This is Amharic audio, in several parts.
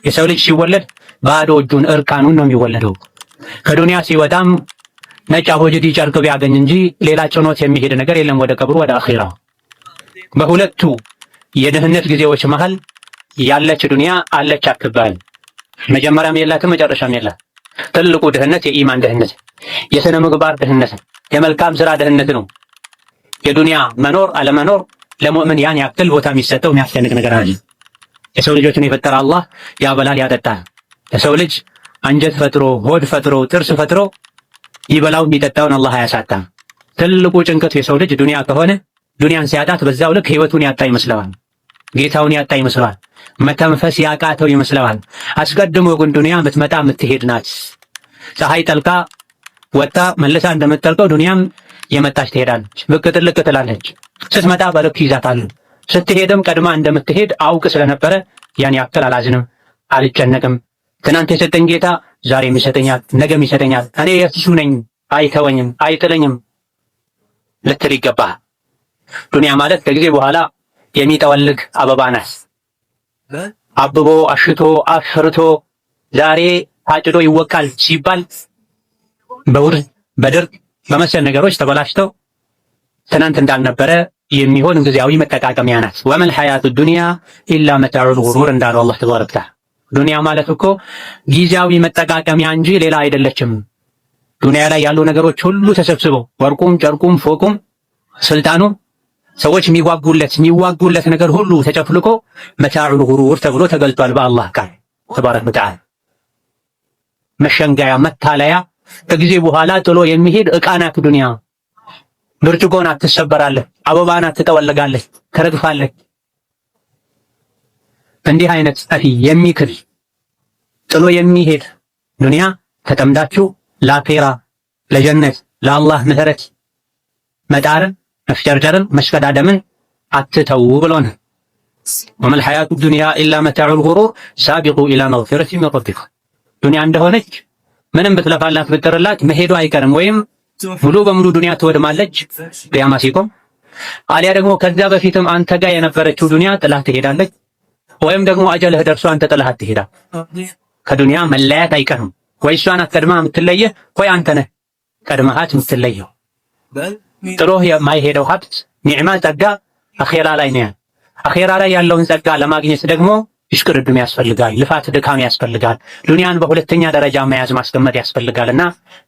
የሰው ልጅ ሲወለድ ባዶ እጁን እርቃኑን ነው የሚወለደው። ከዱንያ ሲወጣም ነጭ አቦጅዲ ጨርቅ ቢያገኝ እንጂ ሌላ ጭኖት የሚሄድ ነገር የለም ወደ ቀብሩ ወደ አኺራ። በሁለቱ የድህነት ጊዜዎች መሃል ያለች ዱንያ አለች አትባል። መጀመሪያም የላትም መጨረሻም የላት። ትልቁ ድህነት የኢማን ድህነት፣ የሥነ ምግባር ድህነት፣ የመልካም ስራ ድህነት ነው። የዱንያ መኖር አለመኖር ለሙእምን ያን ያክል ቦታ የሚሰጠው የሚያስጨንቅ ነገር አለ። የሰው ልጆችን የፈጠረ አላህ ያበላል ያጠጣል። የሰው ልጅ አንጀት ፈጥሮ ሆድ ፈጥሮ ጥርስ ፈጥሮ ይበላው የሚጠጣውን አላህ አያሳጣም። ትልቁ ጭንቀቱ የሰው ልጅ ዱንያ ከሆነ ዱንያን ሲያጣት በዛው ልክ ህይወቱን ያጣ ይመስለዋል፣ ጌታውን ያጣ ይመስለዋል፣ መተንፈስ ያቃተው ይመስለዋል። አስቀድሞ ግን ዱንያ የምትመጣ የምትሄድ ናት። ፀሐይ ጠልቃ ወጣ መልሳ እንደምትጠልቀው ዱንያም የመጣች ትሄዳለች፣ ብቅ ጥልቅ ትላለች። ስትመጣ በልክ ይዛታል፣ ስትሄድም ቀድማ እንደምትሄድ አውቅ ስለነበረ ያን ያክል አላዝንም፣ አልጨነቅም። ትናንት የሰጠኝ ጌታ ዛሬም ይሰጠኛል፣ ነገም ይሰጠኛል፣ እኔ የእሱ ነኝ፣ አይተወኝም፣ አይጥለኝም ልትል ይገባል። ዱንያ ማለት ከጊዜ በኋላ የሚጠወልግ አበባ ናት። አብቦ አሽቶ አፍርቶ ዛሬ ታጭዶ ይወቃል ሲባል በውርድ በድርቅ በመሰል ነገሮች ተበላሽተው ትናንት እንዳልነበረ የሚሆን ጊዜያዊ መጠቃቀሚያ ናት። ወመል ሐያቱ ዱንያ ኢላ መታዑል ጉሩር እንዳለው አላህ ተባረከ። ዱንያ ማለት እኮ ጊዜያዊ መጠቃቀሚያ እንጂ ሌላ አይደለችም። ዱንያ ላይ ያሉ ነገሮች ሁሉ ተሰብስበው ወርቁም፣ ጨርቁም፣ ፎቁም፣ ስልጣኑ ሰዎች የሚዋጉለት ነገር ሁሉ ተጨፍልቆ መታዑል ጉሩር ተብሎ ተገልጧል በአላህ ቃል ተባረከ ወተዓላ። መሸንገያ መታለያ ከጊዜ በኋላ ጥሎ የሚሄድ ዕቃ ናት ዱንያ። ብርጭቆ ናት፣ ትሰበራለች፣ አበባ ናት፣ ትጠወልጋለች፣ ትረግፋለች። እንዲህ አይነት ጠፊ የሚክል ጥሎ የሚሄድ ዱንያ ተጠምዳችሁ ለአኺራ ለጀነት ለአላህ ምህረት መጣርን መፍጨርጨርን መሽቀዳደምን አትተው ብሎን። ወመል ሐያቱ ዱንያ ኢላ መታዑል ጉሩር ሳቢቁ ኢላ መግፊረቲ ሚን ረቢኩም። ዱንያ እንደሆነች ምንም ብትለፋላት ብትጥርላት መሄዱ አይቀርም። ወይም ሙሉ በሙሉ ዱንያ ትወድማለች ቅያማ ሲቆም፣ አሊያ ደግሞ ከዛ በፊትም አንተ ጋር የነበረችው ዱንያ ጥላት ትሄዳለች። ወይም ደግሞ አጀልህ ደርሶ አንተ ጥላት ትሄዳለህ። ከዱንያ መለያት አይቀርም። ወይ እሷ ናት ቀድማ የምትለየህ፣ ወይ አንተ ነህ ቀድመሃት የምትለየው። ጥሎህ የማይሄደው ሀብት ኒዕማ ጸጋ አኼራ ላይ ነው። አኼራ ላይ ያለውን ጸጋ ለማግኘት ደግሞ እሽቅድድም ያስፈልጋል፣ ልፋት ድካም ያስፈልጋል። ዱንያን በሁለተኛ ደረጃ መያዝ ማስቀመጥ ያስፈልጋልና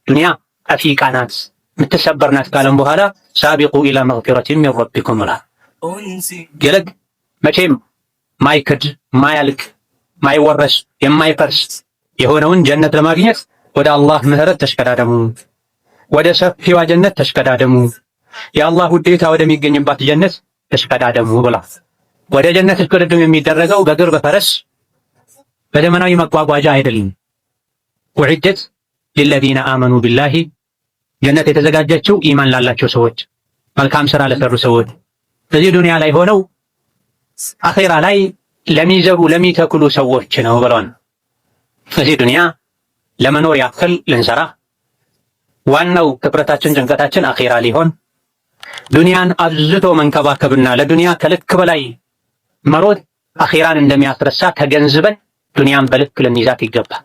ዱንያ አፊቃ ናት፣ የምትሰበር ናት ካለም በኋላ ሳቢቁ ኢላ መግፊረቲን ሚን ረቢኩም ላ የለግ መቼም ማይክድ ማያልቅ ማይወረስ የማይፈርስ የሆነውን ጀነት ለማግኘት ወደ አላህ ምህረት ተሽቀዳደሙ፣ ወደ ሰፊዋ ጀነት ተሽቀዳደሙ፣ የአላህ ውዴታ ወደሚገኝባት ጀነት ተሽቀዳደሙ ብላ። ወደ ጀነት እሽቅድድም የሚደረገው በእግር በፈረስ በዘመናዊ መጓጓዣ አይደለም። ወዒደት ሊለዚነ አመኑ ቢላሂ ጀነት የተዘጋጀችው ኢማን ላላቸው ሰዎች፣ መልካም ስራ ለሰሩ ሰዎች በዚህ ዱንያ ላይ ሆነው አኺራ ላይ ለሚዘሩ ለሚተክሉ ሰዎች ነው ብለዋል። በዚህ ዱንያ ለመኖር ያክል ልንሰራ ዋናው ትኩረታችን ጭንቀታችን አኺራ ሊሆን ዱንያን አብዝቶ መንከባከብና ለዱንያ ከልክ በላይ መሮጥ አኺራን እንደሚያስረሳ ተገንዝበን ዱንያን በልክ ልንይዛት ይገባል።